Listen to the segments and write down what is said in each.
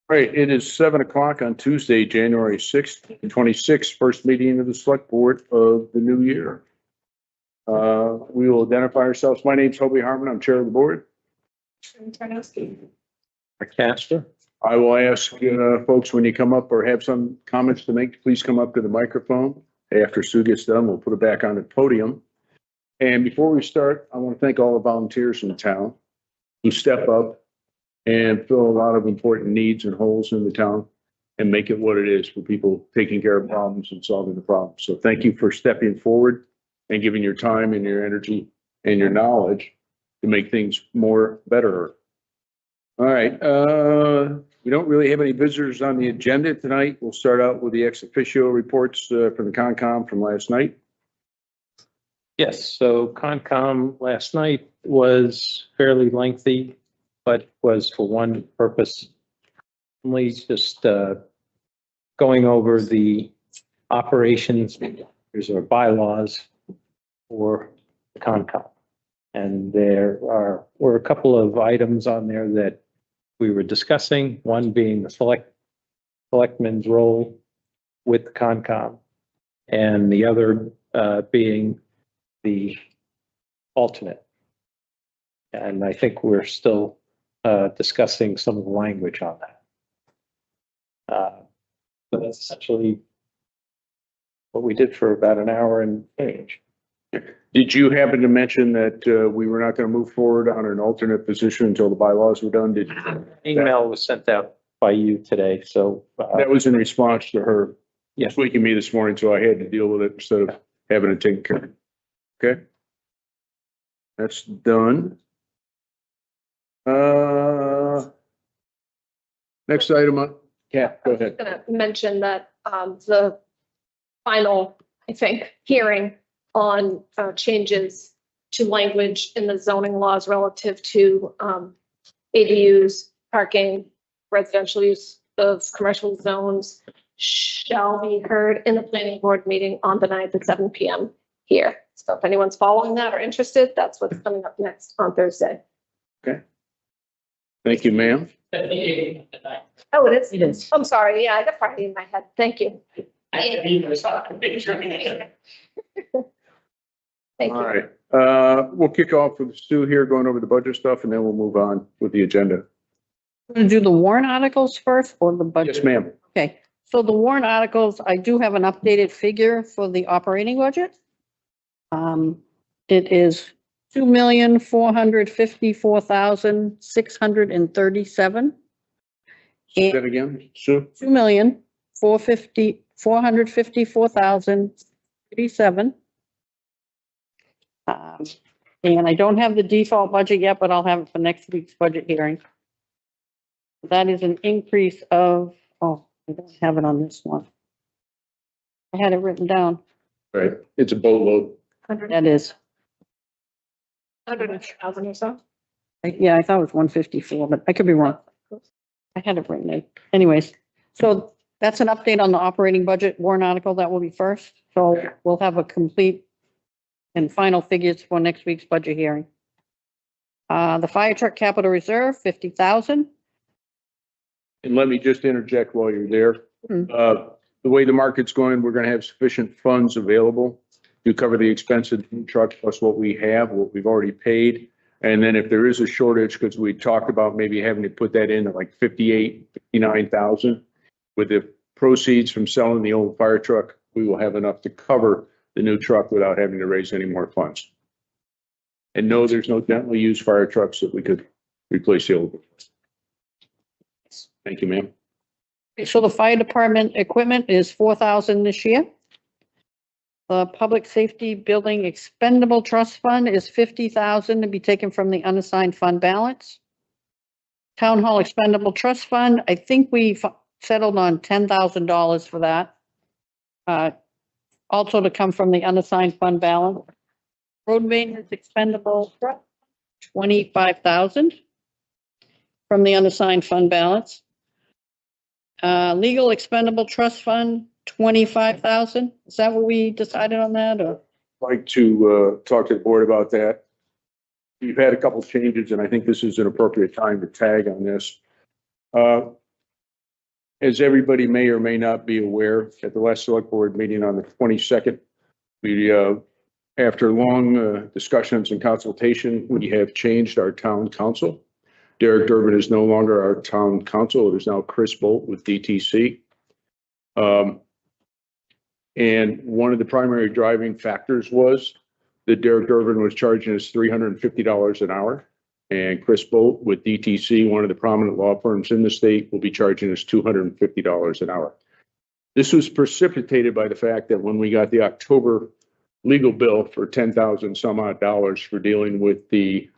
Right, it is 7 o'clock on Tuesday, January 6th, 26th, first meeting of the select board of the new year. We will identify ourselves. My name's Hobie Harmon. I'm chair of the board. Caster. I will ask folks when you come up or have some comments to make, please come up to the microphone. After Sue gets done, we'll put it back on the podium. And before we start, I want to thank all the volunteers in the town who step up and fill a lot of important needs and holes in the town and make it what it is for people taking care of problems and solving the problems. So thank you for stepping forward and giving your time and your energy and your knowledge to make things better. All right, we don't really have any visitors on the agenda tonight. We'll start out with the ex officio reports from the Concom from last night. Yes, so Concom last night was fairly lengthy, but was for one purpose, only just going over the operations, there's our bylaws for the Concom. And there were a couple of items on there that we were discussing, one being the selectmen's role with the Concom, and the other being the alternate. And I think we're still discussing some of the language on that. But that's essentially what we did for about an hour and change. Did you happen to mention that we were not going to move forward on an alternate position until the bylaws were done? Did Email was sent out by you today, so. That was in response to her Yes. tweaking me this morning, so I had to deal with it instead of having it taken care of. Okay. That's done. Next item on, yeah, go ahead. I'm going to mention that the final, I think, hearing on changes to language in the zoning laws relative to ADUs, parking, residential use of commercial zones shall be heard in the planning board meeting on the 9th at 7 p.m. here. So if anyone's following that or interested, that's what's coming up next on Thursday. Okay. Thank you, ma'am. Oh, it is? It is. I'm sorry. Yeah, I got Friday in my head. Thank you. Thank All you. right. We'll kick off with Stu here going over the budget stuff and then we'll move on with the agenda. Going to do the warrant articles first or the budget? Yes, ma'am. Okay, so the warrant articles, I do have an updated figure for the operating budget. It is 2,454,637. Say that again, Sue? 2,454,037. And I don't have the default budget yet, but I'll have it for next week's budget hearing. That is an increase of, oh, I don't have it on this one. I had it written down. Right. It's a boatload. That is, 100,000 or so. yeah, I thought it was 154, but I could be wrong. I had it written in. Anyways, so that's an update on the operating budget warrant article. That will be first. So we'll have a complete and final figures for next week's budget hearing. The fire truck capital reserve, 50,000. And let me just interject while you're there. The way the market's going, we're going to have sufficient funds available to cover the expense of the new truck plus what we have, what we've already paid. And then if there is a shortage, because we talked about maybe having to put that in at like 59,000, with the proceeds from selling the old fire truck, we will have enough to cover the new truck without having to raise any more funds. And no, there's no gently used fire trucks that we could replace the old. Thank you, ma'am. So the fire department equipment is 4,000 this year. The public safety building expendable trust fund is 50,000 to be taken from the unassigned fund balance. Town hall expendable trust fund, I think we settled on $10,000 for that. Also to come from the unassigned fund balance. Road maintenance expendable, 25,000 from the unassigned fund balance. Legal expendable trust fund, 25,000. Is that what we decided on that, or? Like to talk to the board about that. We've had a couple changes and I think this is an appropriate time to tag on this. As everybody may or may not be aware, at the last select board meeting on the 22nd, we, after long discussions and consultation, we have changed our town council. Derek Durbin is no longer our town council. It is now Chris Bolt with DTC. And one of the primary driving factors was that Derek Durbin was charging us $350 an hour. And Chris Bolt with DTC, one of the prominent law firms in the state, will be charging us $250 an hour. This was precipitated by the fact that when we got the October legal bill for 10,000 some odd dollars for dealing with the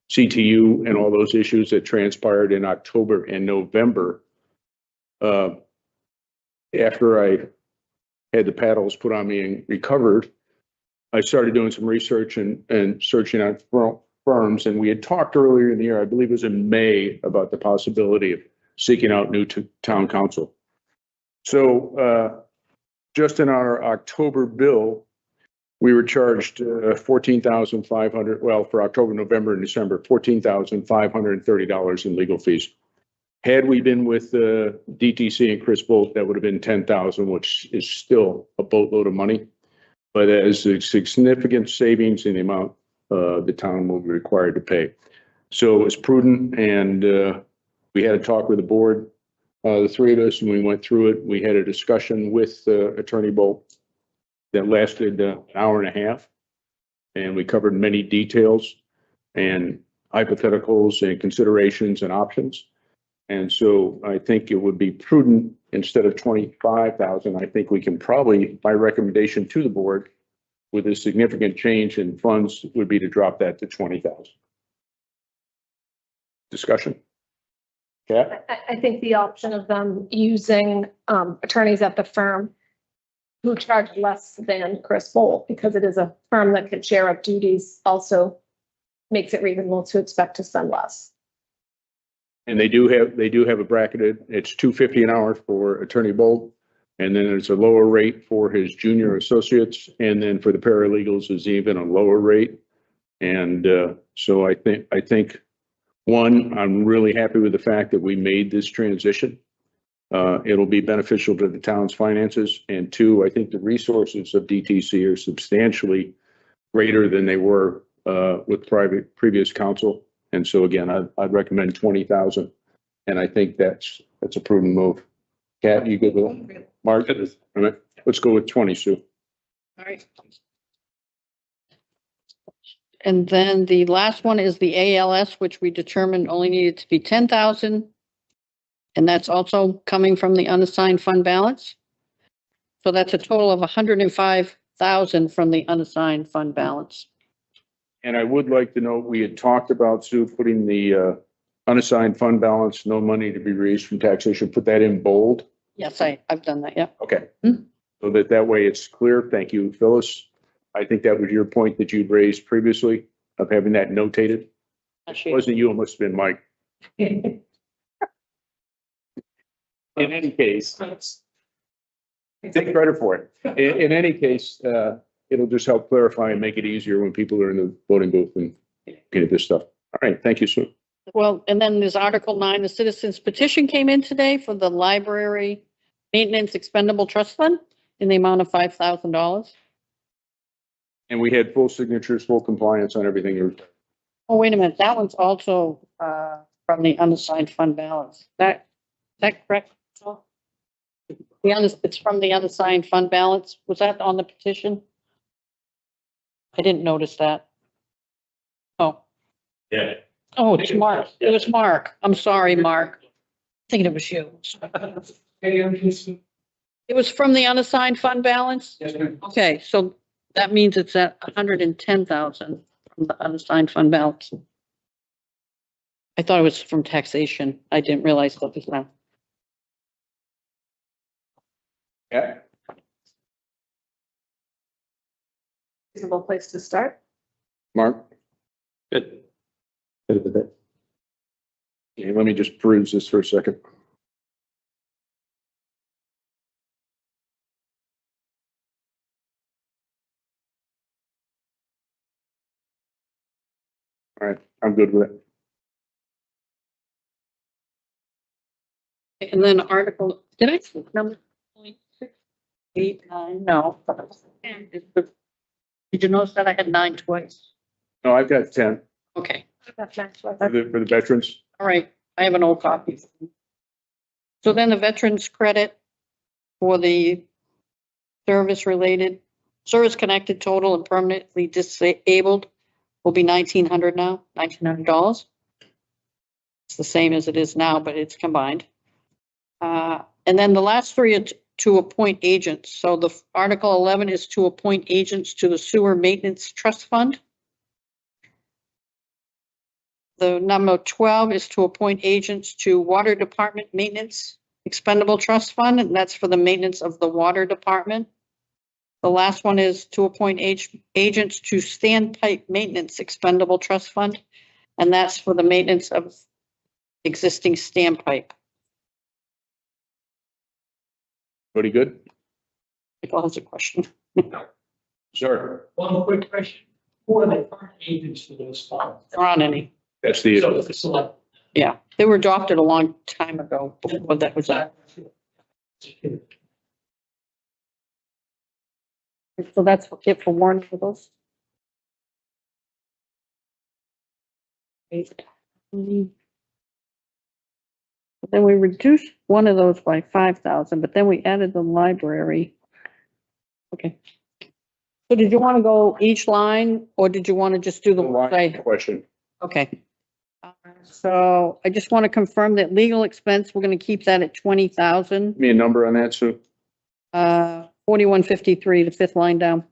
CTU and all those issues that transpired in October and November, after I had the paddles put on me and recovered, I started doing some research and searching out firms. And we had talked earlier in the year, I believe it was in May, about the possibility of seeking out new town council. So just in our October bill, we were charged $14,500, well, for October, November, and December, $14,530 in legal fees. Had we been with DTC and Chris Bolt, that would have been $10,000, which is still a boatload of money. But as a significant savings in the amount the town will be required to pay. So it was prudent, and we had a talk with the board, the three of us, and we went through it. We had a discussion with Attorney Bolt that lasted an hour and a half, and we covered many details and hypotheticals and considerations and options. And so I think it would be prudent, instead of 25,000, I think we can probably, my recommendation to the board with a significant change in funds would be to drop that to 20,000. Discussion? Yeah. I think the option of them using attorneys at the firm who charge less than Chris Bolt, because it is a firm that can share up duties, also makes it reasonable to expect to spend less. And they do have a bracketed, it's $250 an hour for Attorney Bolt. And then there's a lower rate for his junior associates. And then for the paralegals is even a lower rate. And so I think one, I'm really happy with the fact that we made this transition. It'll be beneficial to the town's finances. And two, I think the resources of DTC are substantially greater than they were with previous council. And so again, I'd recommend 20,000. And I think that's a prudent move. Kat, you good with that? Mark? All right, let's go with 20, Sue. All right. And then the last one is the ALS, which we determined only needed to be 10,000. And that's also coming from the unassigned fund balance. So that's a total of 105,000 from the unassigned fund balance. And I would like to note, we had talked about, Sue, putting the unassigned fund balance, no money to be raised from taxation, put that in bold. Yes, I've done that, yeah. Okay. So that way it's clear. Thank you, Phyllis. I think that was your point that you'd raised previously of having that notated. It wasn't you, it must have been Mike. In any case, take credit for it. In any case, it'll just help clarify and make it easier when people are in the voting booth and get this stuff. All right, thank you, Sue. Well, and then there's Article 9, the citizens petition came in today for the library maintenance expendable trust fund in the amount of $5,000. And we had full signatures, full compliance on everything. Oh, wait a minute, that one's also from the unassigned fund balance. Is that correct? It's from the unassigned fund balance. Was that on the petition? I didn't notice that. Oh. Yeah. Oh, it's Mark. It was Mark. I'm sorry, Mark. Thinking it was you. It was from the unassigned fund balance? Yes, ma'am. Okay, so that means it's at 110,000 from the unassigned fund balance. I thought it was from taxation. I didn't realize that was now. Yeah. Reasonable place to start. Mark? Good. Good with it. Okay, let me just peruse this for a second. All right, I'm good with it. And then article, did I say number 0.689? No. Did you notice that I had 9 twice? No, I've got 10 Okay, That's next one. for the veterans. all right, I have an old copy. So then the veterans credit for the service connected total and permanently disabled will be $1,900 now, $1,900. It's the same as it is now, but it's combined. And then the last three are to appoint agents. So the Article 11 is to appoint agents to the Sewer Maintenance Trust Fund. The number 12 is to appoint agents to Water Department Maintenance Expendable Trust Fund, and that's for the maintenance of the water department. The last one is to appoint agents to Standpipe Maintenance Expendable Trust Fund, and that's for the maintenance of existing standpipe. Pretty good? Michael has a question. Sure. One quick question. Who are the current agents for those funds? There aren't any. That's the, So it's a select. Yeah, they were adopted a long time ago, before that was that. So that's it for warrant articles. Then we reduced one of those by 5,000, but then we added the library. Okay. So did you want to go each line, or did you want to just do the one? question. Okay. So I just want to confirm that legal expense, we're going to keep that at 20,000. Give me a number on that, Sue. 4153, the fifth line down.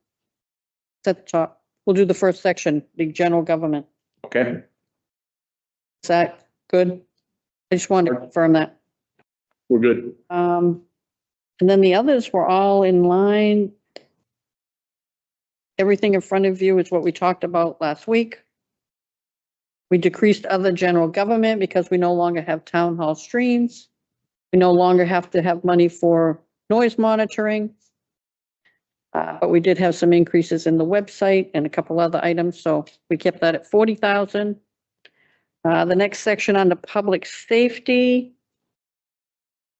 It's at the top. We'll do the first section, the general government. Okay. Is that good? I just wanted to confirm that. We're good. And then the others were all in line. Everything in front of you is what we talked about last week. We decreased other general government because we no longer have town hall streams. We no longer have to have money for noise monitoring. But we did have some increases in the website and a couple other items, so we kept that at 40,000. The next section under public safety.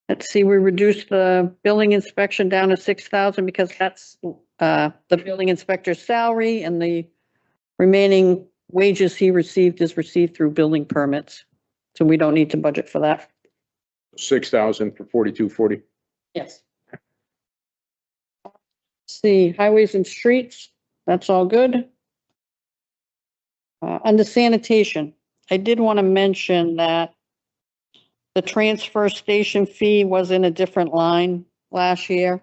Let's see, we reduced the building inspection down to 6,000 because that's the building inspector's salary, and the remaining wages he received is received through building permits. So we don't need to budget for that. 6,000 for 4240. Yes. See, highways and streets, that's all good. Under sanitation, I did want to mention that the transfer station fee was in a different line last year.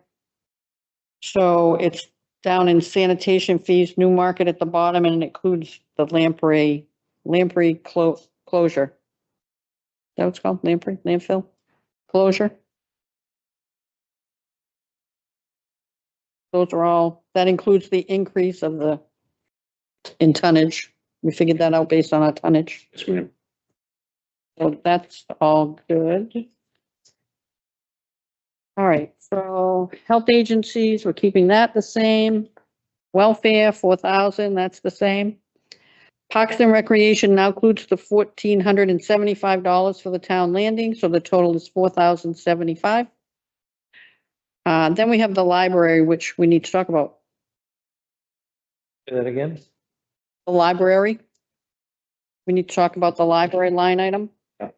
So it's down in sanitation fees, new market at the bottom, and it includes the Lamprey closure. Is that what it's called? Landfill closure? Those are all, that includes the increase of the, in tonnage. We figured that out based on our tonnage. Yes, ma'am. So that's all good. All right, so health agencies, we're keeping that the same. Welfare, 4,000, that's the same. Parks and Recreation now includes the $1,475 for the town landing, so the total is 4,075. Then we have the library, which we need to talk about. Say that again? The library. We need to talk about the library line item. Yeah.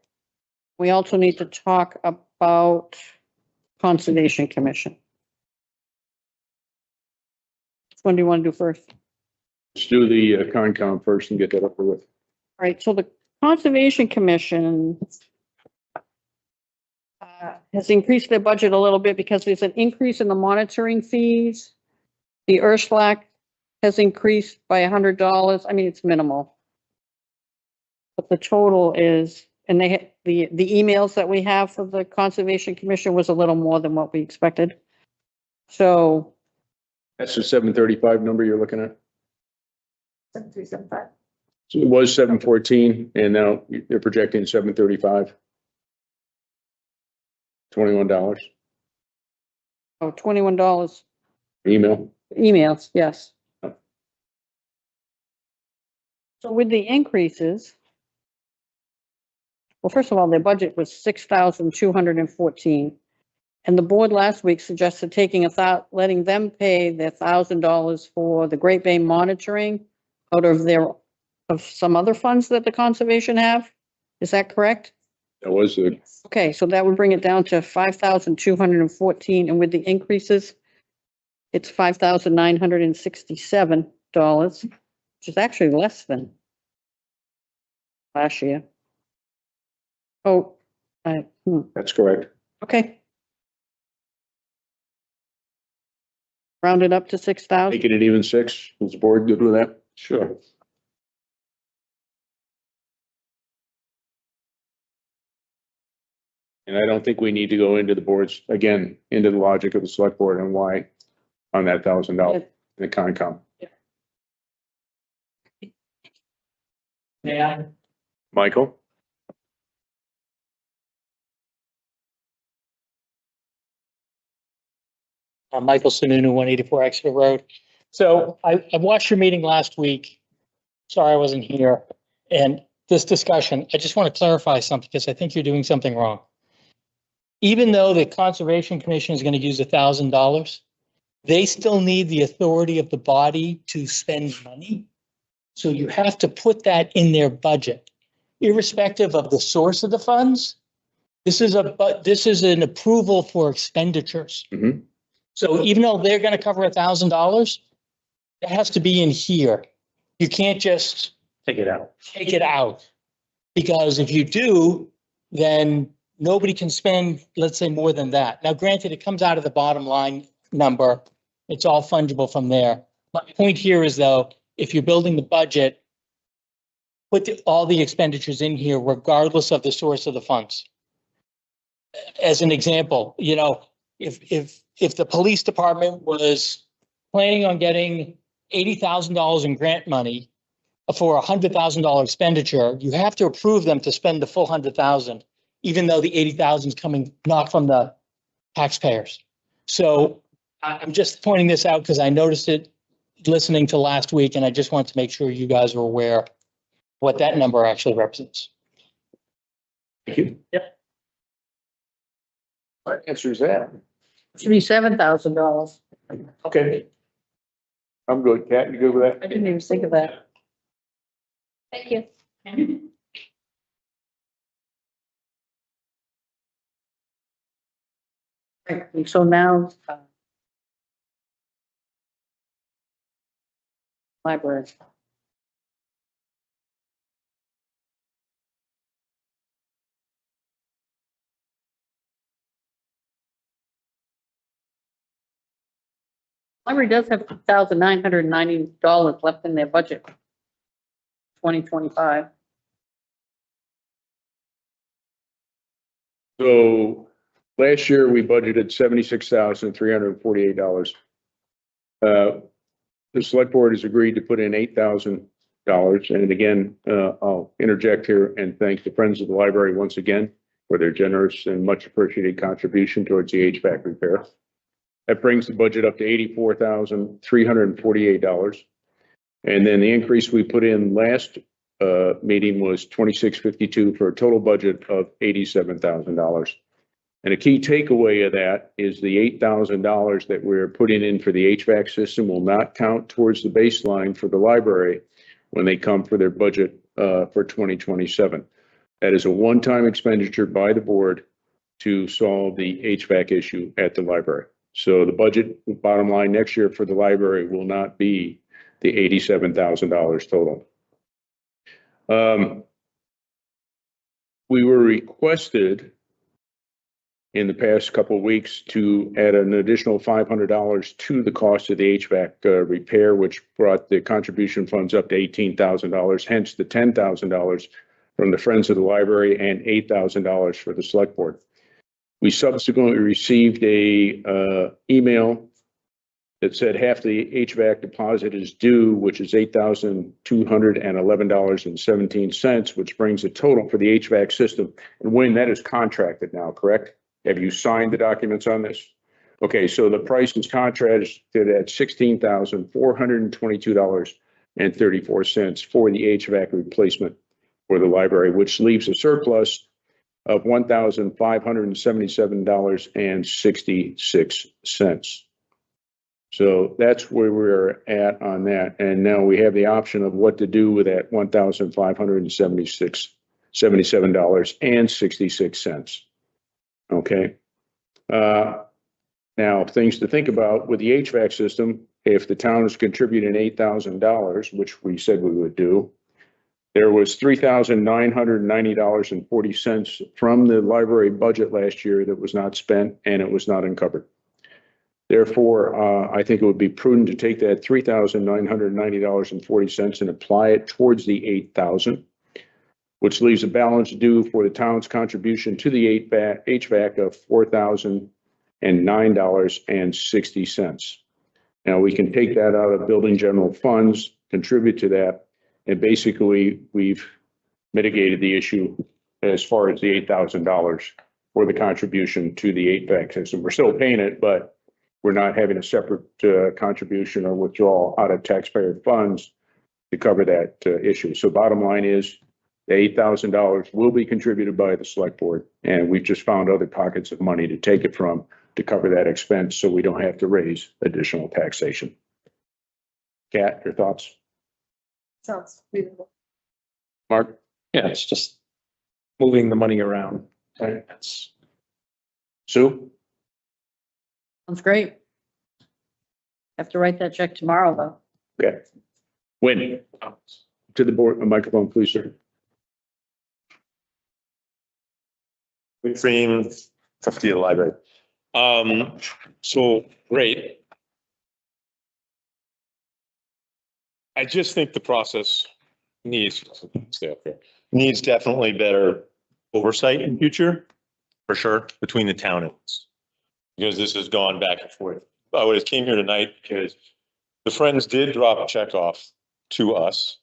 We also need to talk about Conservation Commission. Which one do you want to do first? Let's do the Concom first and get that over with. All right, so the Conservation Commission has increased their budget a little bit because there's an increase in the monitoring fees. The Ursulac has increased by $100. I mean, it's minimal. But the total is, and they had the emails that we have for the Conservation Commission was a little more than what we expected. So That's the 735 number you're looking at. 7375. So it was 714 and now they're projecting 735. $21 oh, $21 email. emails, yes. So with the increases, Well, first of all, their budget was 6,214. And the board last week suggested taking letting them pay their $1,000 for the Great Bay monitoring out of of some other funds that the conservation have. Is that correct? That was the, Okay, so that would bring it down to 5,214, and with the increases, it's $5,967, which is actually less than last year. Oh, that's correct. okay. Rounded up to 6,000. Making it even 6. Is the board good with that? Sure. And I don't think we need to go into the boards, again, into the logic of the select board and why on that $1,000 in the Concom. May I? Michael? I'm Michael Sununu, 184 Exeter Road. So I watched your meeting last week. Sorry I wasn't here. And this discussion, I just want to clarify something because I think you're doing something wrong. Even though the Conservation Commission is going to use $1,000, they still need the authority of the body to spend money. So you have to put that in their budget, irrespective of the source of the funds. This is an approval for expenditures. Mhm. So even though they're going to cover $1,000, it has to be in here. You can't just Take it out. take it out. Because if you do, then nobody can spend, let's say, more than that. Now, granted, it comes out of the bottom line number. It's all fungible from there. My point here is, though, if you're building the budget, put all the expenditures in here regardless of the source of the funds. As an example, you know, if the police department was planning on getting $80,000 in grant money for a $100,000 expenditure, you have to approve them to spend the full 100,000, even though the 80,000 is coming not from the taxpayers. So I'm just pointing this out because I noticed it listening to last week, and I just want to make sure you guys are aware what that number actually represents. Thank you. Yep. What answer is that? Should be $7,000. Okay. I'm good. Kat, you good with I that? didn't even think of that. Thank you. Right, so now, library. Library does have $2,990 left in their budget. 2025. So last year we budgeted $76,348. The select board has agreed to put in $8,000. And again, I'll interject here and thank the Friends of the Library once again for their generous and much appreciated contribution towards the HVAC repair. That brings the budget up to $84,348. And then the increase we put in last meeting was $26.52 for a total budget of $87,000. And a key takeaway of that is the $8,000 that we're putting in for the HVAC system will not count towards the baseline for the library when they come for their budget for 2027. That is a one-time expenditure by the board to solve the HVAC issue at the library. So the budget bottom line next year for the library will not be the $87,000 total. We were requested in the past couple of weeks to add an additional $500 to the cost of the HVAC repair, which brought the contribution funds up to $18,000, hence the $10,000 from the Friends of the Library and $8,000 for the Select Board. We subsequently received a email that said half the HVAC deposit is due, which is $8,211.17, which brings the total for the HVAC system. And Wayne, that is contracted now, correct? Have you signed the documents on this? Okay, so the price is contracted at $16,422.34 for the HVAC replacement for the library, which leaves a surplus of $1,577.66. So that's where we're at on that. And now we have the option of what to do with that $1,577.66. Okay. Now, things to think about with the HVAC system, if the town is contributing $8,000, which we said we would do, there was $3,990.40 from the library budget last year that was not spent and it was not uncovered. Therefore, I think it would be prudent to take that $3,990.40 and apply it towards the $8,000, which leaves a balance due for the town's contribution to the HVAC of $4,009.60. Now, we can take that out of building general funds, contribute to that, and basically we've mitigated the issue as far as the $8,000 for the contribution to the HVAC system. We're still paying it, but we're not having a separate contribution or withdrawal out of taxpayer funds to cover that issue. So bottom line is the $8,000 will be contributed by the select board, and we've just found other pockets of money to take it from to cover that expense so we don't have to raise additional taxation. Kat, your thoughts? Sounds reasonable. Mark? Yeah, it's just moving the money around. Okay. That's Sue? Sounds great. Have to write that check tomorrow, though. Okay. Win. To the board, a microphone, please, sir. Cream, trustee of the library. So great. I just think the process needs, stay up there, needs definitely better oversight in future, for sure, between the town and us. Because this has gone back and forth. I would have came here tonight because the Friends did drop a check off to us.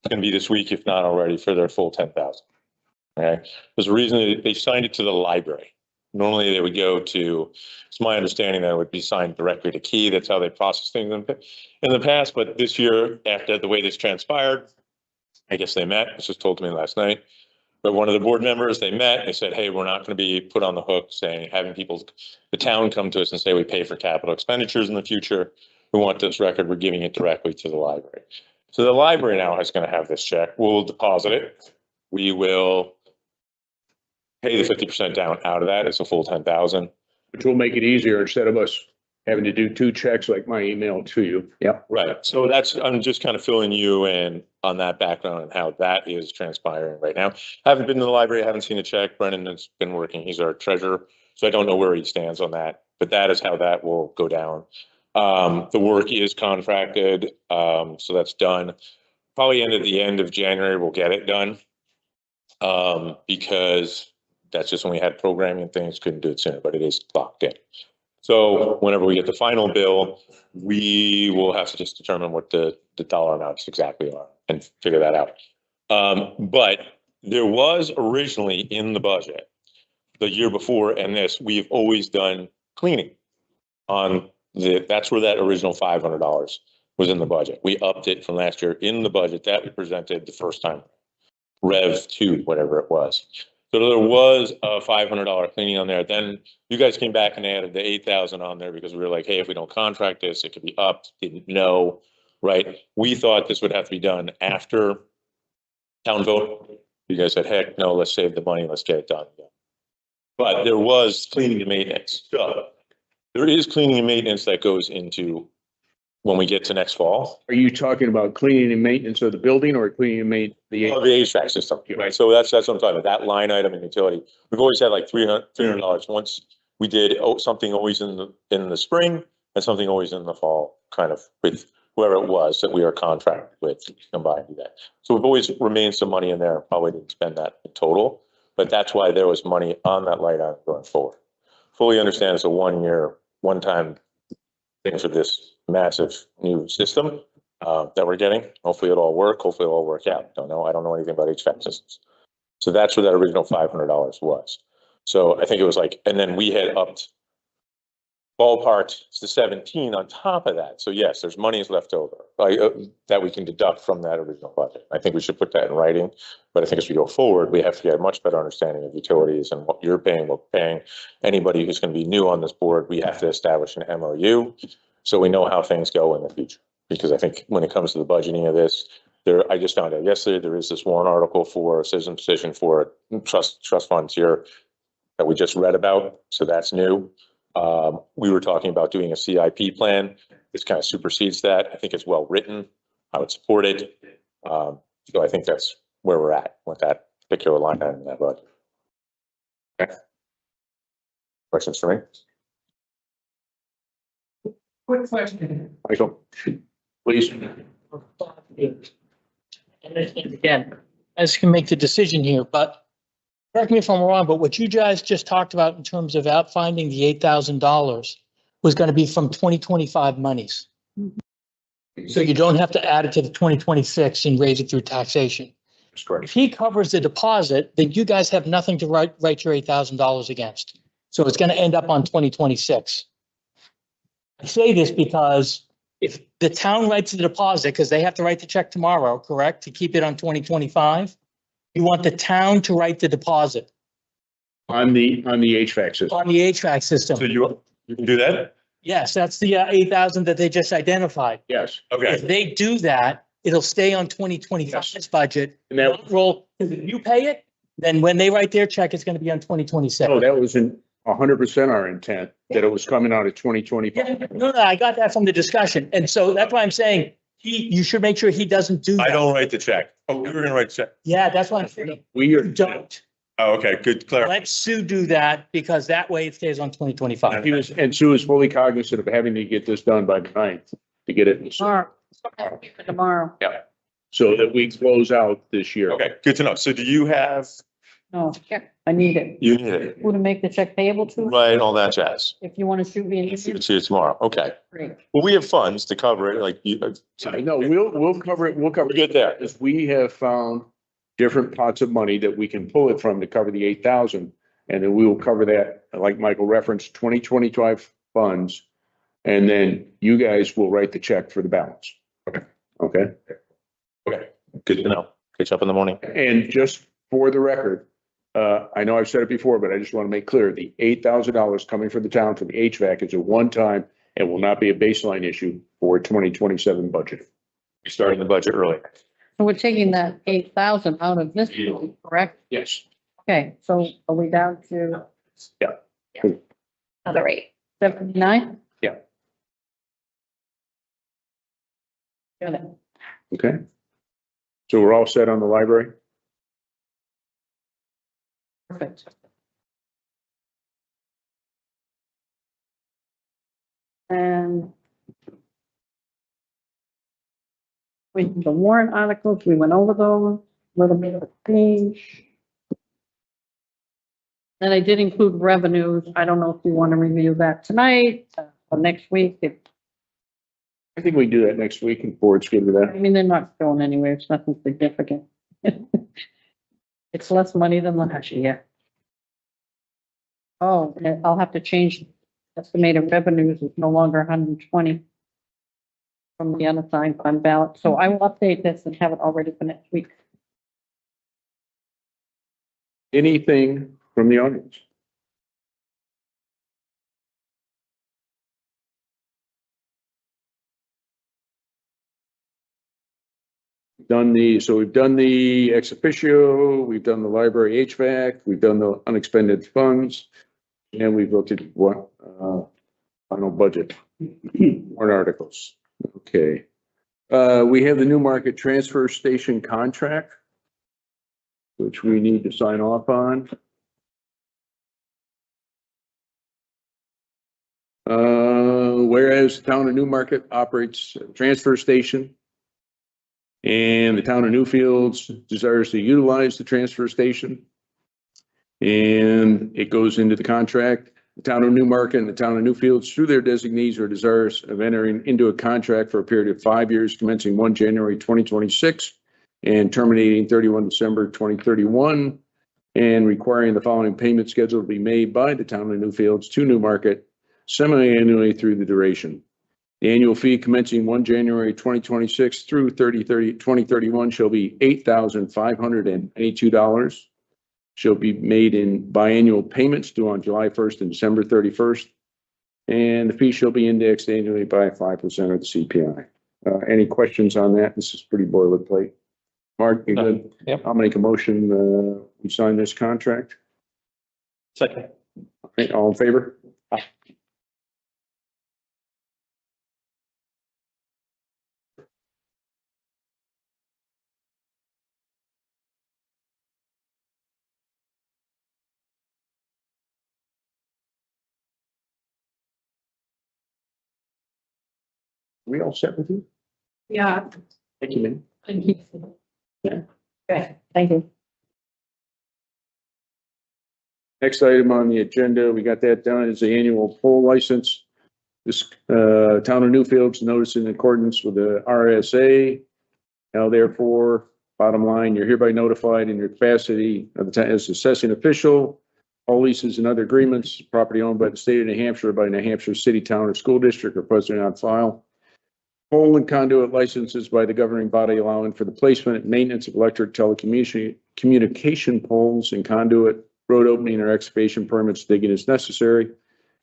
It's gonna be this week, if not already, for their full 10,000. Okay, there's a reason they signed it to the library. Normally they would go to, it's my understanding that it would be signed directly to Key. That's how they process things in the past. But this year, after the way this transpired, I guess they met. This was told to me last night. But one of the board members, they met, they said, hey, we're not going to be put on the hook saying, having people, the town come to us and say we pay for capital expenditures in the future. We want this record, we're giving it directly to the library. So the library now is going to have this check. We'll deposit it. We will pay the 50% down out of that. It's a full 10,000. Which will make it easier instead of us having to do two checks like my email to you. Yep. Right. So that's, I'm just kind of filling you in on that background and how that is transpiring right now. Haven't been to the library, haven't seen a check. Brennan has been working. He's our treasurer. So I don't know where he stands on that, but that is how that will go down. The work is contracted. So that's done. Probably at the end of January, we'll get it done. Because that's just when we had programming and things, couldn't do it sooner, but it is locked in. So whenever we get the final bill, we will have to just determine what the dollar amounts exactly are and figure that out. But there was originally in the budget the year before and this, we've always done cleaning on that's where that original $500 was in the budget. We upped it from last year in the budget that we presented the first time, Rev 2, whatever it was. So there was a $500 cleaning on there. Then you guys came back and added the 8,000 on there because we were like, hey, if we don't contract this, it could be upped. Didn't know, right? We thought this would have to be done after town vote. You guys said, heck, no, let's save the money. Let's get it done. But there was cleaning and maintenance. So there is cleaning and maintenance that goes into when we get to next fall. Are you talking about cleaning and maintenance of the building or cleaning and the Oh, the HVAC system, right? So that's what I'm talking about, that line item in utility. We've always had like $300. Once we did something always in the spring and something always in the fall, kind of with whoever it was that we are contracted with to come by and do that. So we've always remained some money in there, probably didn't spend that in total, but that's why there was money on that line item going forward. Fully understand it's a one-time thing for this massive new system that we're getting. Hopefully it'll all work. Hopefully it'll all work out. I don't know anything about HVAC systems. So that's where that original $500 was. So I think it was like, and then we had upped ballpark, it's the 17 on top of that. So yes, there's monies left over, that we can deduct from that original budget. I think we should put that in writing, but I think as we go forward, we have to get a much better understanding of utilities and what you're paying, what we're paying. Anybody who's going to be new on this board, we have to establish an MOU so we know how things go in the future. Because I think when it comes to the budgeting of this, I just found out yesterday, there is this warrant article for a citizen petition for trust funds here that we just read about. So that's new. We were talking about doing a CIP plan. This kind of supersedes that. I think it's well written. I would support it. So I think that's where we're at with that particular line item in that budget. Okay. Questions for me? Quick question. Michael, please. And again, as can make the decision here, but correct me if I'm wrong, but what you guys just talked about in terms of out finding the $8,000 was going to be from 2025 monies. So you don't have to add it to the 2026 and raise it through taxation. That's correct. If he covers the deposit, then you guys have nothing to write your $8,000 against. So it's going to end up on 2026. I say this because if the town writes the deposit, because they have to write the check tomorrow, correct, to keep it on 2025, you want the town to write the deposit On the HVAC system. on the HVAC system. So you can do that? Yes, that's the 8,000 that they just identified. Yes. Okay. If they do that, it'll stay on 2025's budget. And that, Not roll, because if you pay it, then when they write their check, it's going to be on 2026. no, that was in 100% our intent, that it was coming out of 2025. Yeah, no, I got that from the discussion. And so that's why I'm saying you should make sure he doesn't do I that. don't write the check. Oh, we were gonna write the check. Yeah, that's what I'm saying. We You are, don't. Oh, okay, good, clear. Let Sue do that because that way it stays on 2025. he was, and Sue is fully cognizant of having to get this done by the 9th to get it, Tomorrow. Tomorrow. so that we close out this year. Okay, good to know. So do you have, No, I need it. you need it, Who to make the check payable to? right, all that jazz. If you want to shoot me an email. See you tomorrow. Okay. Great. Well, we have funds to cover it, like you. No, we'll cover it, we'll cover We're it. good there. Because we have found different pots of money that we can pull it from to cover the 8,000. And then we will cover that, like Michael referenced, 2025 funds. And then you guys will write the check for the balance. Okay. Okay. Okay, good to know. Catch up in the morning. And just for the record, I know I've said it before, but I just want to make clear, the $8,000 coming from the town for the HVAC is a one-time and will not be a baseline issue for 2027 budget. Starting the budget early. So we're taking that 8,000 out of this, correct? Yes. Okay, so are we down to Another 8. 79? Yeah. Got it. Okay. So we're all set on the library? Perfect. And the warrant articles, we went over those, a little bit of a change. Then I did include revenues. I don't know if you want to review that tonight or next week. I think we can do that next week and board's good with I that. mean, they're not going anywhere. It's nothing significant. It's less money than last year. Oh, and I'll have to change estimated revenues is no longer 120 from the unassigned fund balance. So I will update this and have it all ready for next week. Anything from the audience? We've done the ex officio, we've done the library HVAC, we've done the unexpended funds, and we've looked at what, final budget, warrant articles. Okay. We have the new market transfer station contract, which we need to sign off on. Whereas the town of Newmarket operates a transfer station and the town of Newfields desires to utilize the transfer station. And it goes into the contract. The town of Newmarket and the town of Newfields, through their designees, are desirous of entering into a contract for a period of 5 years, commencing 1 January 2026 and terminating 31 December 2031, and requiring the following payment schedule to be made by the town of Newfields to Newmarket semi-annually through the duration. The annual fee commencing 1 January 2026 through 2031 shall be $8,582. Shall be made in biannual payments due on July 1st and December 31st. And the fee shall be indexed annually by 5% of the CPI. Any questions on that? This is pretty boilerplate. Mark, you good? Yep. I'll make a motion, we sign this contract. Second. Okay, all in favor? We all set with you? Yeah. Thank you, man. Thank you. Okay, thank you. Next item on the agenda, we got that done, is the annual poll license. This, town of Newfields notice in accordance with the RSA. Now therefore, bottom line, you're hereby notified in your capacity of the town as assessing official. All leases and other agreements, property owned by the state of New Hampshire, by New Hampshire city, town, or school district are present on file. Pole and conduit licenses by the governing body allowing for the placement and maintenance of electric communication poles and conduit, road opening or excavation permits, digging as necessary,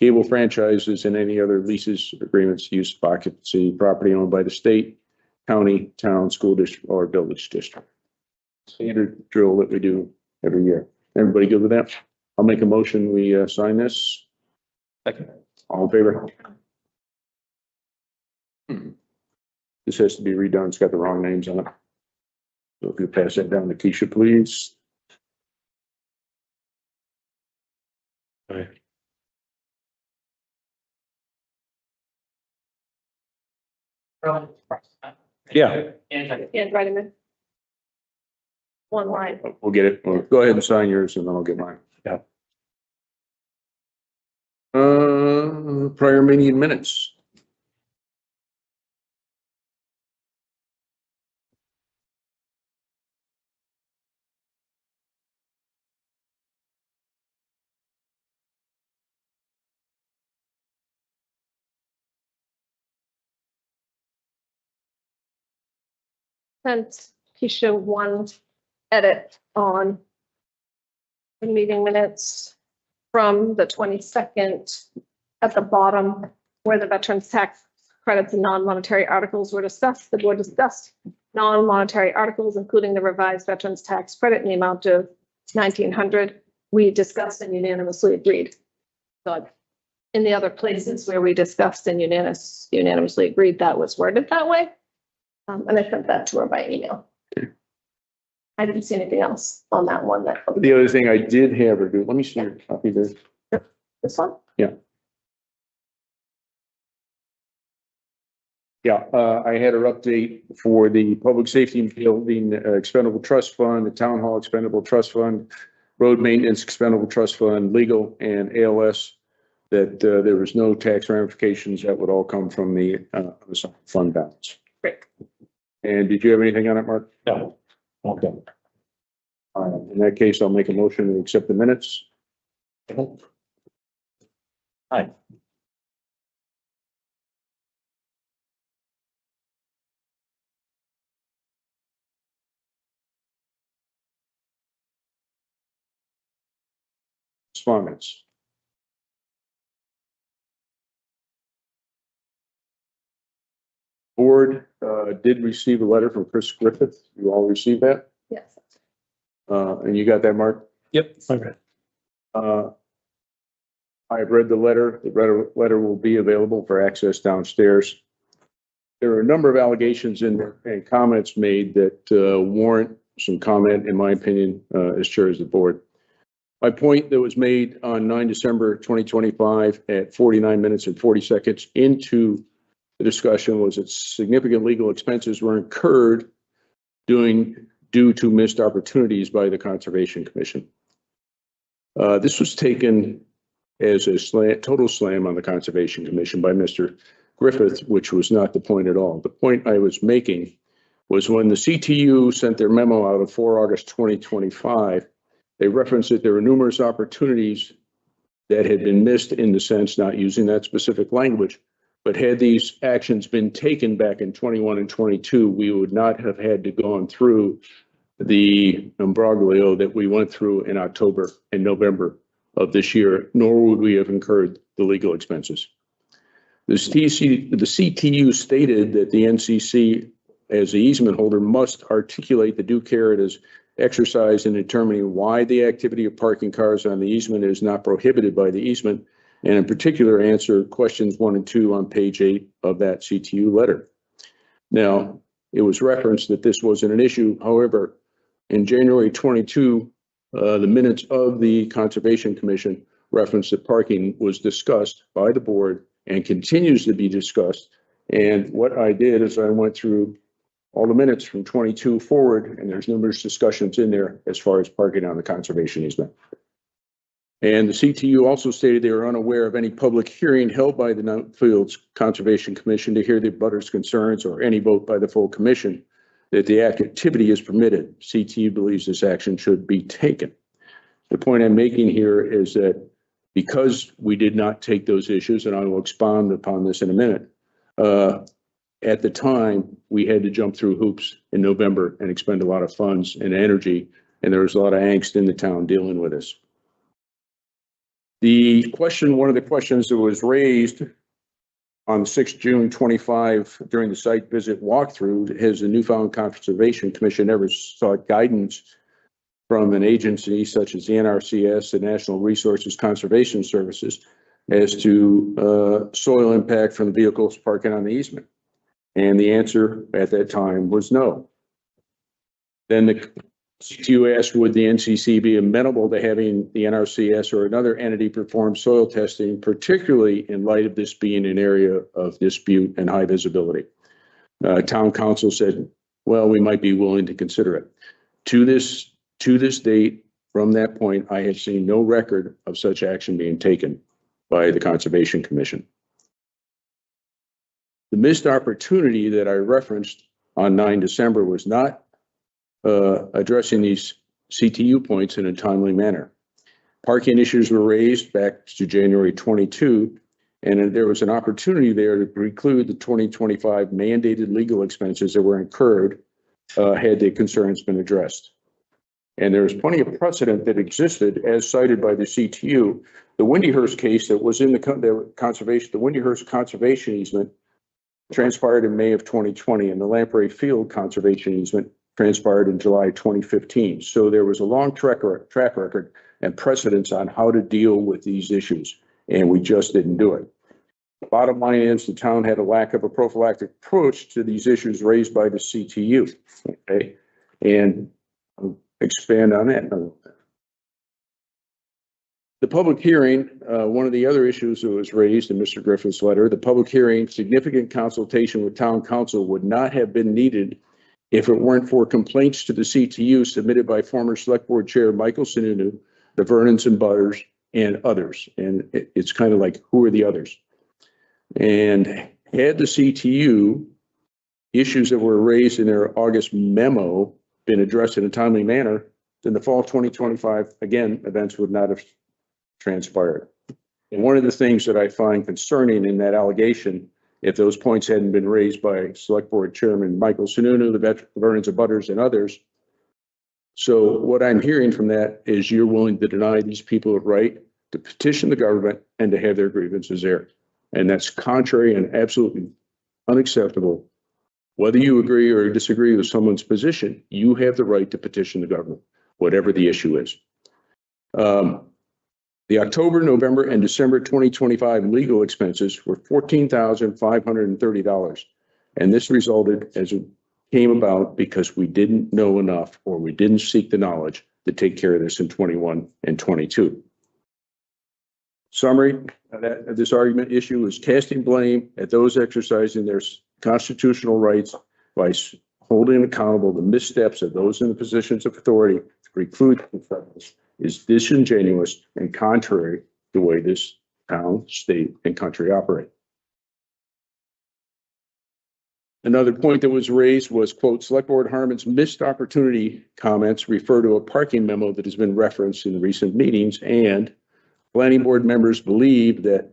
cable franchises, and any other leases, agreements, use of occupancy, property owned by the state, county, town, school district, or village district. Standard drill that we do every year. Everybody good with that? I'll make a motion, we sign this. Second. All in favor? This has to be redone. It's got the wrong names on it. So if you pass that down to Keisha, please. All right. Yeah, And write them in. One line. we'll get it. Well, go ahead and sign yours and then I'll get mine. Yeah. Prior meeting minutes. Sent Keisha one edit on the meeting minutes from the 22nd at the bottom where the veterans tax credits and non-monetary articles were discussed. The board discussed non-monetary articles, including the revised veterans tax credit in the amount of $1,900. We discussed and unanimously agreed. So in the other places where we discussed and unanimously agreed, that was worded that way. And I sent that to her by email. I didn't see anything else on that one. The other thing I did have her do, let me see your copy there. This one? Yeah, I had her update for the public safety building expendable trust fund, the town hall expendable trust fund, road maintenance expendable trust fund, legal and ALS, that there was no tax ramifications. That would all come from the fund balance. Great. And did you have anything on it, Mark? No. Okay. In that case, I'll make a motion to accept the minutes. Aye. Correspondence. Board did receive a letter from Chris Griffith. You all received that? Yes. And you got that, Mark? Yep. Okay. I've read the letter. The letter will be available for access downstairs. There are a number of allegations in there and comments made that warrant some comment, in my opinion, as chair of the board. My point that was made on 9 December 2025 at 49 minutes and 40 seconds into the discussion was that significant legal expenses were incurred due to missed opportunities by the Conservation Commission. This was taken as a total slam on the Conservation Commission by Mr. Griffith, which was not the point at all. The point I was making was when the CTU sent their memo out of 4 August 2025, they referenced that there were numerous opportunities that had been missed in the sense, not using that specific language. But had these actions been taken back in 21 and 22, we would not have had to go through the imbroglio that we went through in October and November of this year, nor would we have incurred the legal expenses. The CTU stated that the NCC, as the easement holder, must articulate the due care it has exercised in determining why the activity of parking cars on the easement is not prohibited by the easement, and in particular answer questions 1 and 2 on page 8 of that CTU letter. Now, it was referenced that this wasn't an issue. However, in January 22, the minutes of the Conservation Commission referenced that parking was discussed by the board and continues to be discussed. And what I did is I went through all the minutes from 22 forward, and there's numerous discussions in there as far as parking on the conservation easement. And the CTU also stated they were unaware of any public hearing held by the Newfields Conservation Commission to hear the abutters' concerns or any vote by the full commission that the activity is permitted. CTU believes this action should be taken. The point I'm making here is that because we did not take those issues, and I will expound upon this in a minute, at the time, we had to jump through hoops in November and expend a lot of funds and energy, and there was a lot of angst in the town dealing with this. One of the questions that was raised on 6 June 25 during the site visit walkthrough, has the Newfoundland Conservation Commission ever sought guidance from an agency such as the NRCS, the National Resources Conservation Services, as to soil impact from the vehicles parking on the easement? And the answer at that time was no. Then the CTU asked, would the NCC be amenable to having the NRCS or another entity perform soil testing, particularly in light of this being an area of dispute and high visibility? Town council said, well, we might be willing to consider it. To this date, from that point, I have seen no record of such action being taken by the Conservation Commission. The missed opportunity that I referenced on 9 December was not addressing these CTU points in a timely manner. Parking issues were raised back to January 22, and there was an opportunity there to preclude the 2025 mandated legal expenses that were incurred had the concerns been addressed. And there was plenty of precedent that existed as cited by the CTU. The Windyhurst case that was in the Windyhurst conservation easement transpired in May of 2020, and the Lamprey Field conservation easement transpired in July 2015. So there was a long track record and precedence on how to deal with these issues, and we just didn't do it. The bottom line is the town had a lack of a prophylactic approach to these issues raised by the CTU. Okay, and I'll expand on that. The public hearing, one of the other issues that was raised in Mr. Griffith's letter, the public hearing, significant consultation with town council would not have been needed if it weren't for complaints to the CTU submitted by former select board chair Michael Sununu, the Vernons and Butters, and others. And it's kind of like, who are the others? And had the CTU issues that were raised in their August memo been addressed in a timely manner, then the fall 2025, again, events would not have transpired. And one of the things that I find concerning in that allegation, if those points hadn't been raised by select board chairman Michael Sununu, the Vernons and Butters, and others. So what I'm hearing from that is you're willing to deny these people a right to petition the government and to have their grievances aired. And that's contrary and absolutely unacceptable. Whether you agree or disagree with someone's position, you have the right to petition the government, whatever the issue is. The October, November, and December 2025 legal expenses were $14,530. And this resulted as it came about because we didn't know enough or we didn't seek the knowledge to take care of this in 21 and 22. Summary, this argument issue is casting blame at those exercising their constitutional rights by holding accountable the missteps of those in the positions of authority to preclude confederates is disingenuous and contrary to the way this town, state, and country operate. Another point that was raised was, quote, Select Board Harmon's missed opportunity comments refer to a parking memo that has been referenced in recent meetings, and Planning board members believe that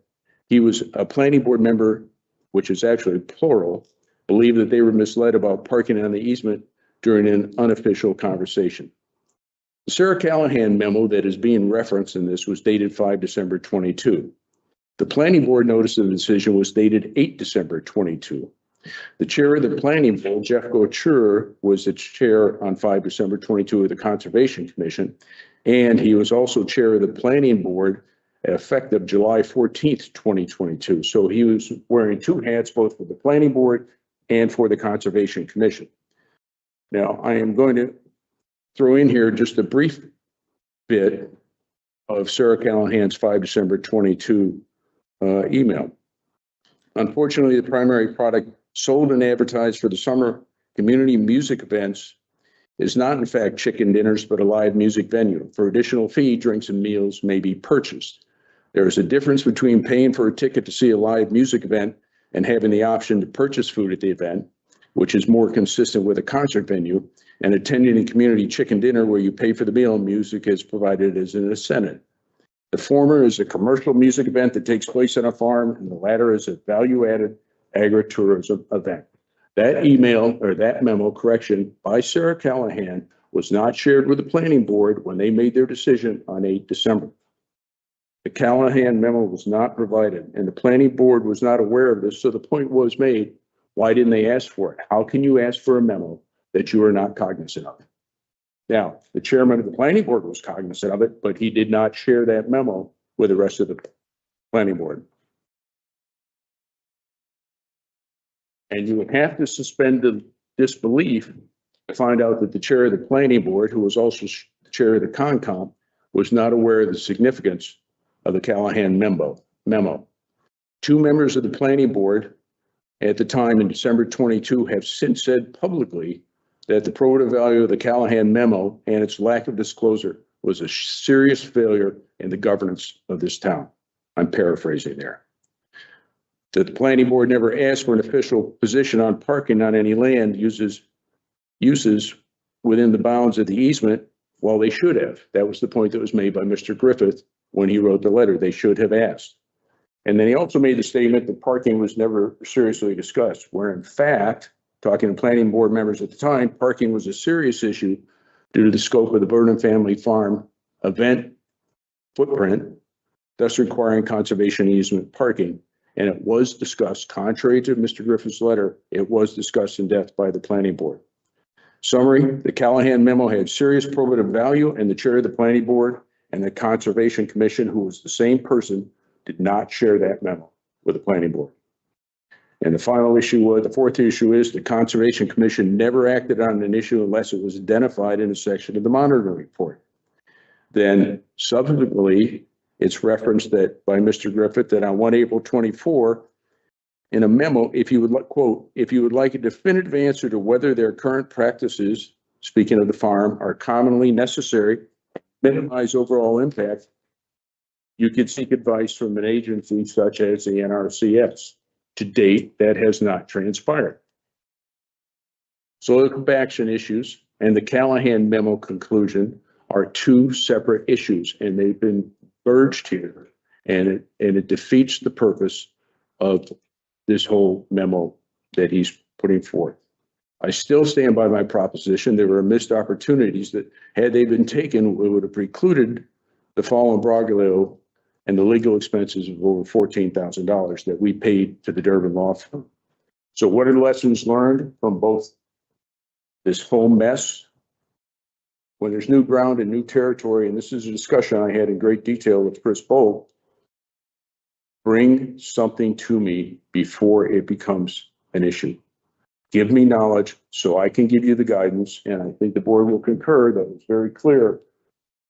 he was a planning board member, which is actually plural, believe that they were misled about parking on the easement during an unofficial conversation. The Sarah Callahan memo that is being referenced in this was dated 5 December 22. The planning board notice of the decision was dated 8 December 22. The chair of the planning board, Jeff Couture, was its chair on 5 December 22 of the Conservation Commission, and he was also chair of the planning board effective July 14th, 2022. So he was wearing two hats, both for the planning board and for the Conservation Commission. Now, I am going to throw in here just a brief bit of Sarah Callahan's 5 December 22 email. Unfortunately, the primary product sold and advertised for the summer community music events is not in fact chicken dinners, but a live music venue. For additional fee, drinks and meals may be purchased. There is a difference between paying for a ticket to see a live music event and having the option to purchase food at the event, which is more consistent with a concert venue, and attending a community chicken dinner where you pay for the meal and music is provided as an incentive. The former is a commercial music event that takes place on a farm, and the latter is a value-added agritourism event. That email or that memo correction by Sarah Callahan was not shared with the planning board when they made their decision on 8 December. The Callahan memo was not provided, and the planning board was not aware of this, so the point was made, why didn't they ask for it? How can you ask for a memo that you are not cognizant of? Now, the chairman of the planning board was cognizant of it, but he did not share that memo with the rest of the planning board. And you would have to suspend the disbelief to find out that the chair of the planning board, who was also the chair of the Concom, was not aware of the significance of the Callahan memo. Two members of the planning board at the time in December 22 have since said publicly that the probative value of the Callahan memo and its lack of disclosure was a serious failure in the governance of this town. I'm paraphrasing there. That the planning board never asked for an official position on parking on any land uses within the bounds of the easement, while they should have. That was the point that was made by Mr. Griffith when he wrote the letter. They should have asked. And then he also made the statement that parking was never seriously discussed, where in fact, talking to planning board members at the time, parking was a serious issue due to the scope of the Burnham Family Farm event footprint, thus requiring conservation easement parking. And it was discussed, contrary to Mr. Griffith's letter, it was discussed in depth by the planning board. Summary, the Callahan memo had serious probative value, and the chair of the planning board and the Conservation Commission, who was the same person, did not share that memo with the planning board. And the fourth issue is the Conservation Commission never acted on an issue unless it was identified in a section of the monitoring report. Then subsequently, it's referenced that by Mr. Griffith that on 1 April 24, in a memo, if you would like, quote, if you would like a definitive answer to whether their current practices, speaking of the farm, are commonly necessary, minimize overall impact, you could seek advice from an agency such as the NRCS. To date, that has not transpired. Soil compaction issues and the Callahan memo conclusion are two separate issues, and they've been merged here, and it defeats the purpose of this whole memo that he's putting forth. I still stand by my proposition. There were missed opportunities that, had they been taken, it would have precluded the fall in Broglio and the legal expenses of over $14,000 that we paid to the Durbin law firm. So what are the lessons learned from both this whole mess? When there's new ground and new territory, and this is a discussion I had in great detail with Chris Bolt, bring something to me before it becomes an issue. Give me knowledge so I can give you the guidance, and I think the board will concur that it's very clear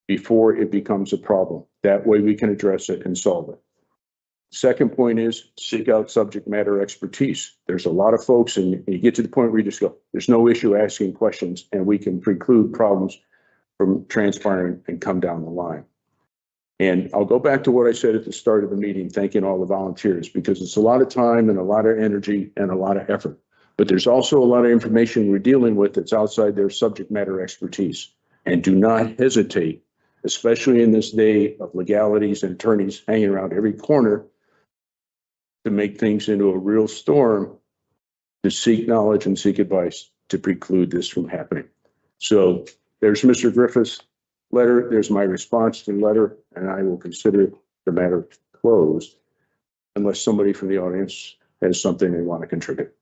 before it becomes a problem. That way we can address it and solve it. Second point is seek out subject matter expertise. There's a lot of folks, and you get to the point where you just go, there's no issue asking questions, and we can preclude problems from transpiring and come down the line. And I'll go back to what I said at the start of the meeting, thanking all the volunteers, because it's a lot of time and a lot of energy and a lot of effort. But there's also a lot of information we're dealing with that's outside their subject matter expertise. And do not hesitate especially in this day of legalities and attorneys hanging around every corner to make things into a real storm, to seek knowledge and seek advice to preclude this from happening. So there's Mr. Griffith's letter. There's my response to the letter, and I will consider the matter closed unless somebody from the audience has something they want to contribute.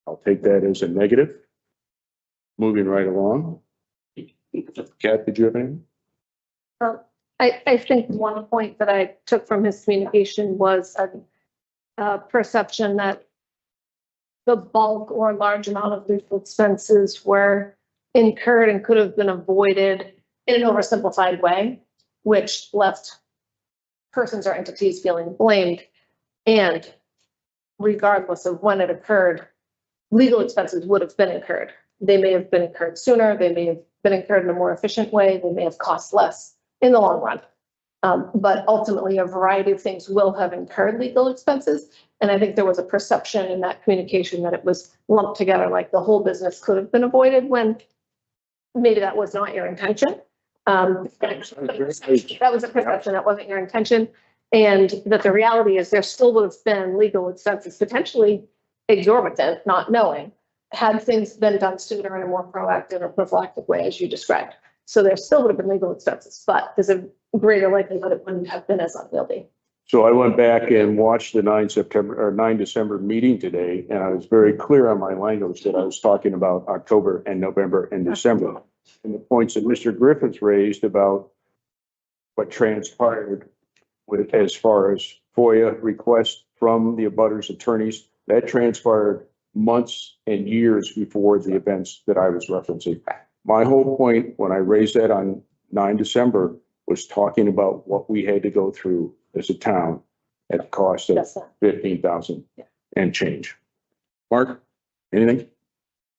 I'll take that as a negative. Moving right along. Kat, did you have anything? I think one point that I took from his communication was a perception that the bulk or large amount of legal expenses were incurred and could have been avoided in an oversimplified way, which left persons or entities feeling blamed. And regardless of when it occurred, legal expenses would have been incurred. They may have been incurred sooner. They may have been incurred in a more efficient way. They may have cost less in the long run. But ultimately, a variety of things will have incurred legal expenses. And I think there was a perception in that communication that it was lumped together, like the whole business could have been avoided, when maybe that was not your intention. That was a perception, that wasn't your intention. And that the reality is there still would have been legal expenses, potentially exorbitant, not knowing, had things been done sooner in a more proactive or prophylactic way, as you described. So there still would have been legal expenses, but there's a greater likelihood it wouldn't have been as unwieldy. So I went back and watched the 9 December meeting today, and I was very clear on my language that I was talking about October and November and December. And the points that Mr. Griffiths raised about what transpired with as far as FOIA requests from the abutters attorneys, that transpired months and years before the events that I was referencing. My whole point when I raised that on 9 December was talking about what we had to go through as a town at a cost of That's that. $15,000 and change. Mark, anything?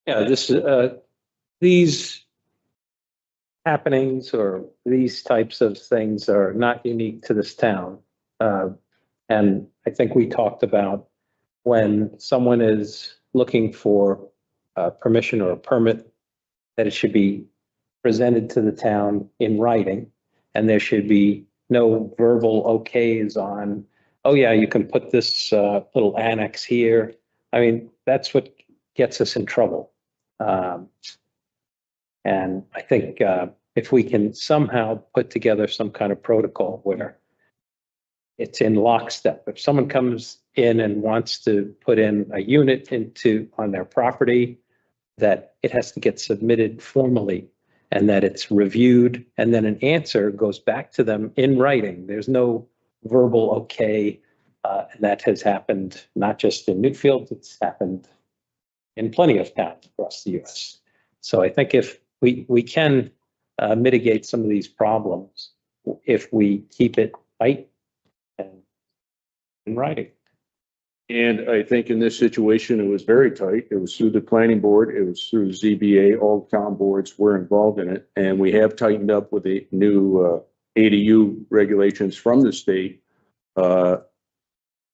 Yeah, these happenings or these types of things are not unique to this town. And I think we talked about when someone is looking for permission or a permit, that it should be presented to the town in writing, and there should be no verbal okays on, oh yeah, you can put this little annex here. I mean, that's what gets us in trouble. And I think if we can somehow put together some kind of protocol where it's in lockstep, if someone comes in and wants to put in a unit on their property, that it has to get submitted formally and that it's reviewed, and then an answer goes back to them in writing. There's no verbal okay. And that has happened not just in Newfields, it's happened in plenty of towns across the US. So I think if we can mitigate some of these problems, if we keep it tight and in writing. And I think in this situation, it was very tight. It was through the planning board. It was through ZBA. All town boards were involved in it. And we have tightened up with the new ADU regulations from the state, the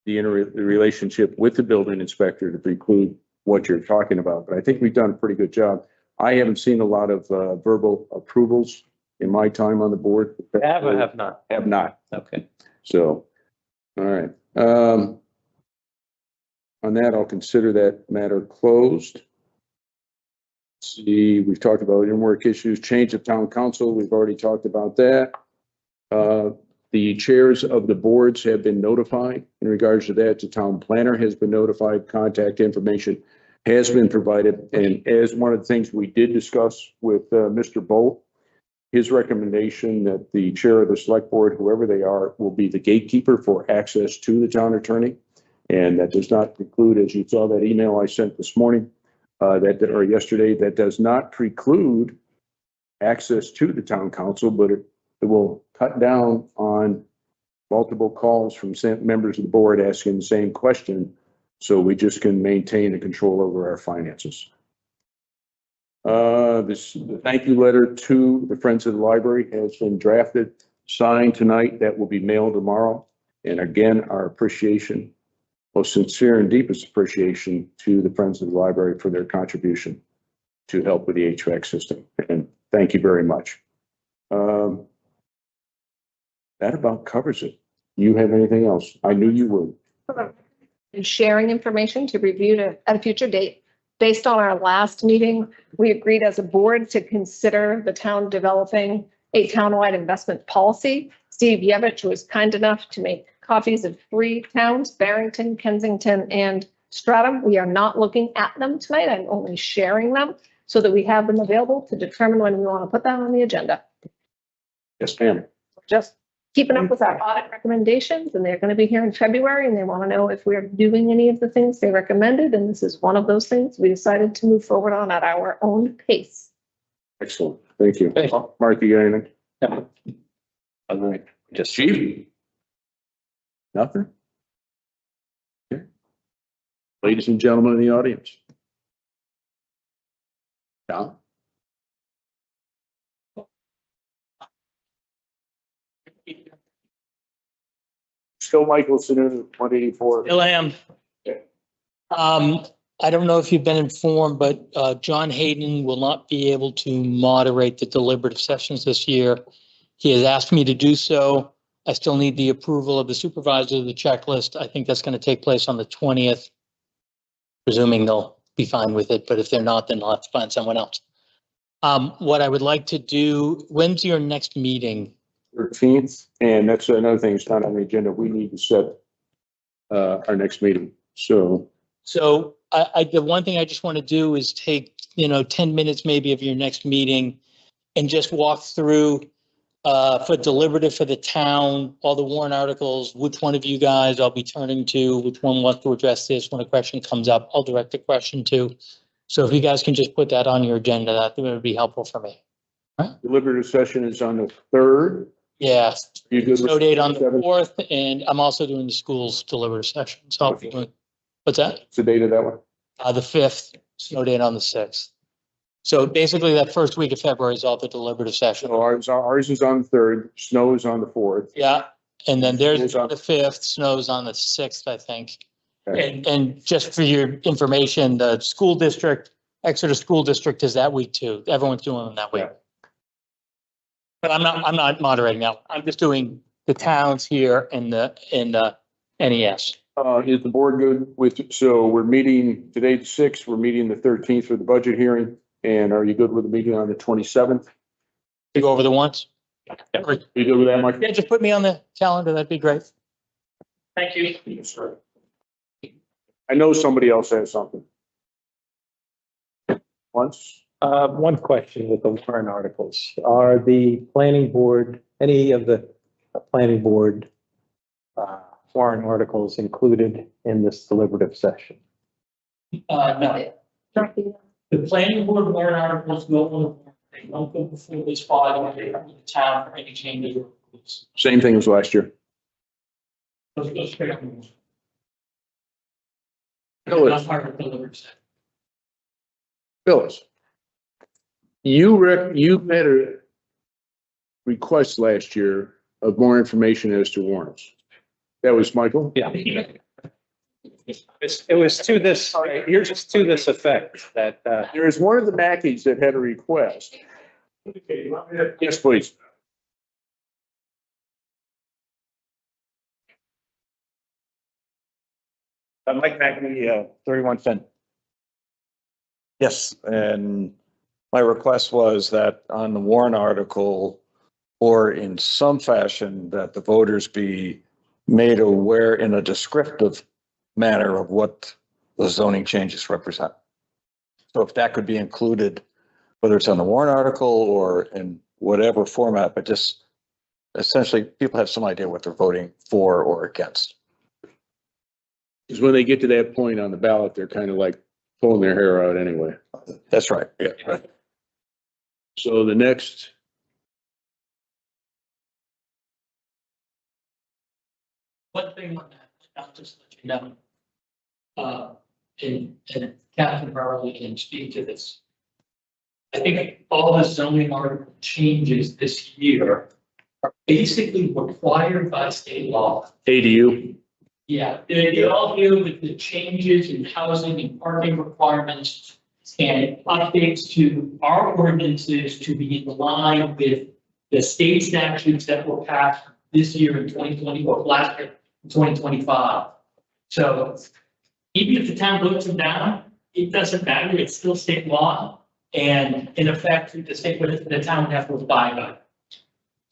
relationship with the building inspector to preclude what you're talking about. But I think we've done a pretty good job. I haven't seen a lot of verbal approvals in my time on the board. Have or have not? Have not. Okay. So, all right. On that, I'll consider that matter closed. Let's see, we've talked about work issues, change of town council. We've already talked about that. The chairs of the boards have been notified in regards to that. The town planner has been notified. Contact information has been provided. And as one of the things we did discuss with Mr. Bolt, his recommendation that the chair of the select board, whoever they are, will be the gatekeeper for access to the town attorney. And that does not preclude, as you saw that email I sent this morning, or yesterday, that does not preclude access to the town council, but it will cut down on multiple calls from members of the board asking the same question. So we just can maintain the control over our finances. This thank you letter to the Friends of the Library has been drafted, signed tonight. That will be mailed tomorrow. And again, our appreciation, most sincere and deepest appreciation to the Friends of the Library for their contribution to help with the HVAC system. And Thank you very much. That about covers it. You have anything else? I knew you would. And sharing information to review at a future date. Based on our last meeting, we agreed as a board to consider the town developing a townwide investment policy. Steve Yevich was kind enough to make copies of 3 towns, Barrington, Kensington, and Stratham. We are not looking at them tonight. I'm only sharing them so that we have them available to determine when we want to put that on the agenda. Yes, ma'am. Just keeping up with our audit recommendations, and they're going to be here in February, and they want to know if we're doing any of the things they recommended, and this is one of those things we decided to move forward on at our own pace. Excellent. Thank you. Okay. Mark, you got anything? Yeah. All right. Just Chief? Nothing? Okay. Ladies and gentlemen in the audience. Tom? Still Michelson in 184. Still am. I don't know if you've been informed, but John Hayden will not be able to moderate the deliberative sessions this year. He has asked me to do so. I still need the approval of the supervisor of the checklist. I think that's going to take place on the 20th. Presuming they'll be fine with it, but if they're not, then I'll have to find someone else. What I would like to do, when's your next meeting? 13th, and that's another thing, it's not on the agenda. We need to set our next meeting. So The one thing I just want to do is take, 10 minutes maybe of your next meeting and just walk through for deliberative for the town, all the warrant articles, which one of you guys I'll be turning to, which one wants to address this. When a question comes up, I'll direct a question to. So if you guys can just put that on your agenda, that would be helpful for me. deliberative session is on the 3rd. Yeah, You good with snow date on the 7th? 4th, and I'm also doing the school's deliberative session. So what's that? What's the date of that one? The 5th, snow date on the 6th. So basically that first week of February is all the deliberative session. So ours is on the 3rd, snow is on the 4th. Yeah, and then there's School's on- the 5th, snow's on the 6th, I think. Okay. And just for your information, the school district, Exeter School District is that week too. Everyone's doing them that week. Yeah. But I'm not moderating that. I'm just doing the towns here in the NES. Is the board good with, so we're meeting today the 6th, we're meeting the 13th for the budget hearing. And are you good with the meeting on the 27th? To go over the ones? You good with that, Mike? Yeah, just put me on the calendar. That'd be great. Thank you. Yes, sir. I know somebody else has something. Once? One question with the warrant articles. Are the planning board, any of the planning board warrant articles included in this deliberative session? No. The planning board warrant articles go on, they don't go before this body, they come to the town for any changes or approvals. Same thing as last year. Those go straight on. Phyllis. Not part of the deliberative session. Phyllis. You made a request last year of more information as to warrants. That was Michael? Yeah. It was to this, here's to this effect that, There is one of the Mackeys that had a request. Yes, please. Mike Mackey, 31 Finn. Yes, and my request was that on the warrant article, or in some fashion, that the voters be made aware in a descriptive manner of what the zoning changes represent. So if that could be included, whether it's on the warrant article or in whatever format, but just essentially people have some idea what they're voting for or against. Because when they get to that point on the ballot, they're kind of like pulling their hair out anyway. That's right. Yeah. So the next, One thing on that, I'll just let you know. And Captain Burley can speak to this. I think all the zoning article changes this year are basically required by state law. ADU, Yeah, they all deal with the changes in housing and parking requirements. and updates to our ordinances to be in line with the state statutes that were passed this year in 2020 or last year in 2025. So even if the town votes them down, it doesn't matter. It's still state law. And in effect, the town would have to abide by it.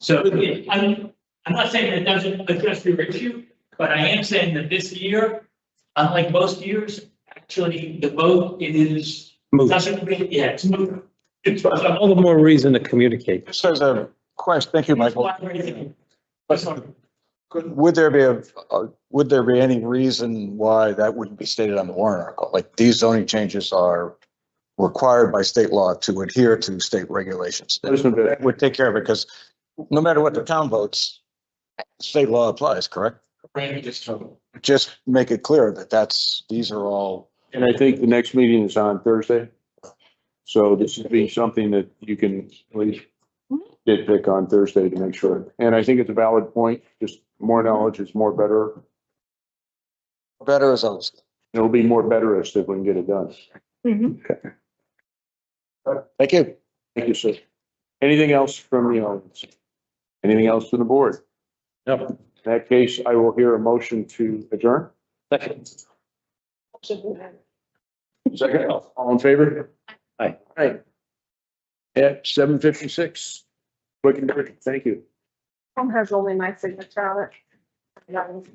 So I'm not saying that it doesn't address your issue, but I am saying that this year, unlike most years, actually the vote, it is, doesn't really, yeah, it's moving. It's All the more reason to communicate. Just as a question, thank you, Michael. Would there be any reason why that wouldn't be stated on the warrant article? Like these zoning changes are required by state law to adhere to state regulations. That would take care of it because no matter what the town votes, state law applies, correct? Just make it clear that these are all. And I think the next meeting is on Thursday. So this would be something that you can at least nitpick on Thursday to make sure. And I think it's a valid point. Just more knowledge is more better. Better as always. It'll be more betterist if we can get it done. Okay. Thank you. Thank you, sir. Anything else from the audience? Anything else from the board? No. In that case, I will hear a motion to adjourn. Second. Second, all in favor? Aye. Aye. At 7:56. Quick and dirty. Thank you. Has only my signature on it.